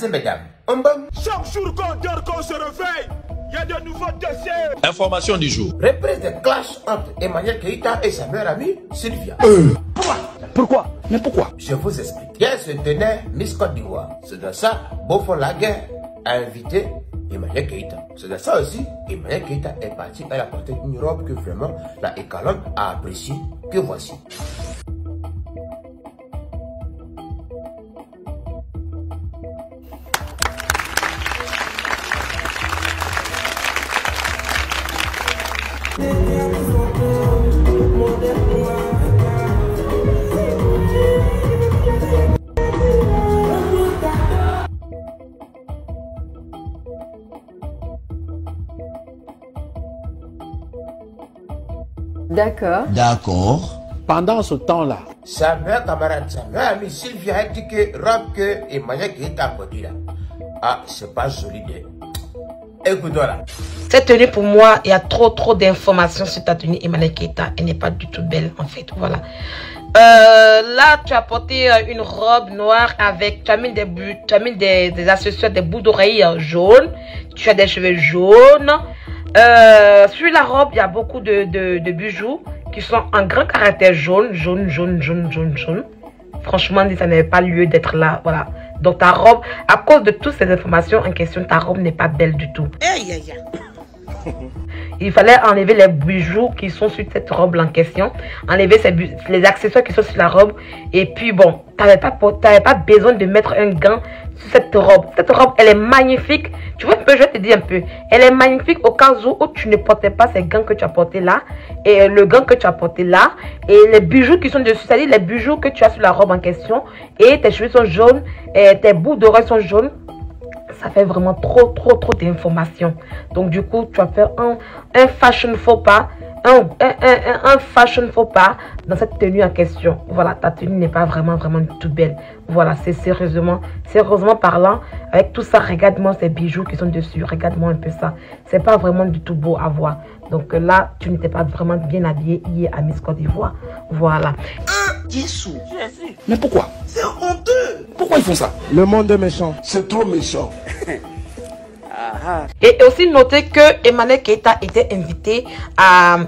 et mesdames, chaque jour qu'on dort, qu'on se réveille, il y a de nouveaux dossiers. Information du jour. Reprise de clash entre Emmanuel Keïta et sa meilleure amie Sylvia. Pourquoi? Mais pourquoi? Je vous explique. Hier se tenait Miss Côte d'Ivoire. C'est de ça, Beaufort Laguerre a invité Emmanuel Keïta. C'est de ça aussi, Emmanuel Keïta est parti. Elle a porté une robe que vraiment la Écalonne a appréciée. Que voici. D'accord. D'accord. Pendant ce temps-là, Sa meilleure camarade, sa meilleure amie Sylvia a dit que robe que Emmanuel Keïta a portée là. Ah, c'est pas solide. Écoute-toi là. Cette tenue, pour moi, il y a trop d'informations sur ta tenue, Emmanuel Keïta. Elle n'est pas du tout belle, en fait. Voilà. Là, tu as porté une robe noire avec, tu as mis des accessoires, des bouts d'oreilles jaunes. Tu as des cheveux jaunes. Sur la robe, il y a beaucoup de bijoux qui sont en grand caractère jaune. Franchement, ça n'avait pas lieu d'être là. Voilà. Donc, ta robe, à cause de toutes ces informations en question, ta robe n'est pas belle du tout. Il fallait enlever les bijoux qui sont sur cette robe en question. Enlever les accessoires qui sont sur la robe. Et puis bon, tu n'avais pas besoin de mettre un gant sur cette robe. Cette robe, elle est magnifique. Tu vois un peu, je vais te dire un peu. Elle est magnifique au cas où tu ne portais pas ces gants que tu as portés là. Et le gant que tu as porté là. Et les bijoux qui sont dessus, c'est-à-dire les bijoux que tu as sur la robe en question. Et tes cheveux sont jaunes. Et tes bouts d'oreilles sont jaunes. Ça fait vraiment trop d'informations. Donc du coup, tu vas faire un fashion faux pas. Un fashion faux pas dans cette tenue en question. Voilà, ta tenue n'est pas vraiment du tout belle. Voilà, c'est sérieusement parlant, avec tout ça, regarde-moi ces bijoux qui sont dessus. Regarde-moi un peu ça. C'est pas vraiment du tout beau à voir. Donc là, tu n'étais pas vraiment bien habillée hier à Miss Côte d'Ivoire. Voilà. Dissous. Mais pourquoi? C'est honteux. Pourquoi ils font ça? le monde est méchant. C'est trop méchant. Et aussi noter que Emmanuel Keïta était invité à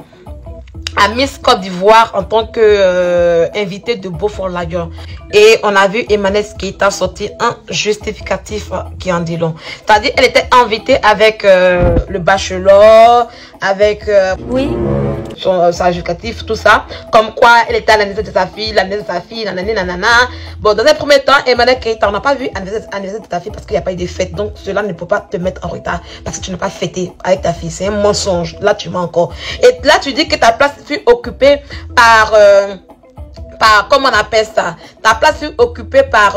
Miss Côte d'Ivoire en tant que invité de Beaufort Laguerre. Et on a vu Emmanuel Keïta sortir un justificatif qui en dit long. C'est-à-dire elle était invitée avec le bachelor, avec sa justificatif, tout ça. Comme quoi elle était à l'anniversaire de sa fille, nanana. Bon, dans un premier temps, Emmanuel Keïta, on n'a pas vu l'anniversaire de ta fille parce qu'il n'y a pas eu de fête. Donc cela ne peut pas te mettre en retard parce que tu n'as pas fêté avec ta fille. C'est un mensonge. Là, tu mens encore. Et là, tu dis que ta place fut occupée par comment on appelle ça, ta place fut occupée par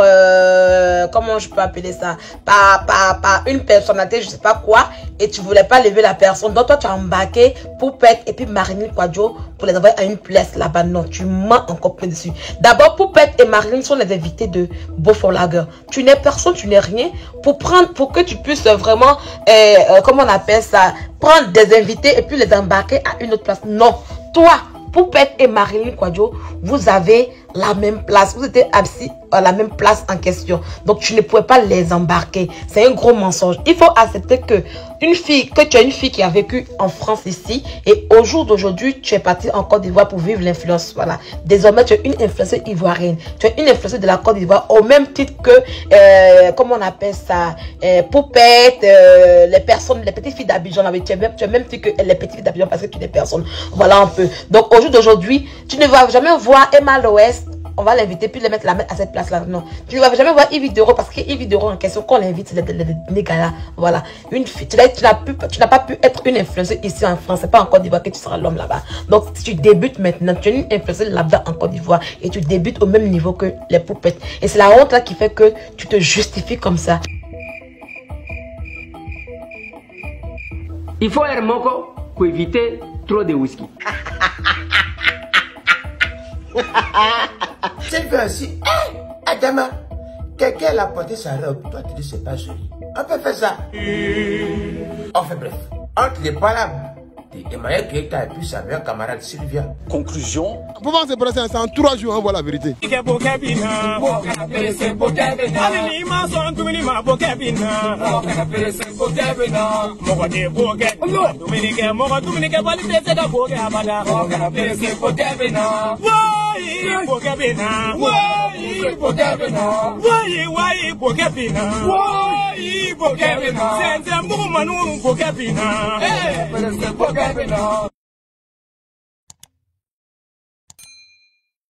comment je peux appeler ça, par une personnalité, je sais pas quoi, et tu voulais pas lever la personne. Donc toi tu as embarqué Poupette et puis Marilyn Kouadio pour les envoyer à une place là-bas. Non, tu mens encore plus dessus. D'abord, Poupette et Marilyn sont les invités de Beaufort Laguerre. Tu n'es personne, tu n'es rien pour que tu puisses vraiment comment on appelle ça, prendre des invités et puis les embarquer à une autre place. Non, toi Poupette et Marilyn Kouadio, vous avez la même place. Vous étiez assis à la même place en question. Donc, tu ne pouvais pas les embarquer. C'est un gros mensonge. Il faut accepter que tu as une fille qui a vécu en France ici. Et au jour d'aujourd'hui, tu es parti en Côte d'Ivoire pour vivre l'influence. Voilà. Désormais, tu es une influenceuse ivoirienne. Tu es une influenceuse de la Côte d'Ivoire au même titre que, comment on appelle ça, Poupette, les petites filles d'Abidjan. Tu es même fille que les petites filles d'Abidjan parce que tu es des personnes. Voilà un peu. Donc, au jour d'aujourd'hui, tu ne vas jamais voir Emma Loès. On va l'inviter puis la mettre à cette place là. Non, tu ne vas jamais voir Yves Dero parce que Yves Dero en question qu'on l'invite c'est les gars là. Voilà, une fille, tu n'as pas pu être une influenceuse ici en France. C'est pas en Côte d'Ivoire que tu seras l'homme là-bas. Donc si tu débutes maintenant, tu es une influenceuse là-bas en Côte d'Ivoire et tu débutes au même niveau que les Poupettes. Et c'est la honte là qui fait que tu te justifies comme ça. Il faut être moco pour éviter trop de whisky. C'est bien aussi. Adama, quelqu'un a porté sa robe. Toi, tu dis c'est pas joli. On peut faire ça. On fait bref. Entre les palabres Emmanuel Keïta et puis sa meilleure camarade Sylvia. Conclusion. Pour se passer, c'est en 3 jours, on voit la vérité.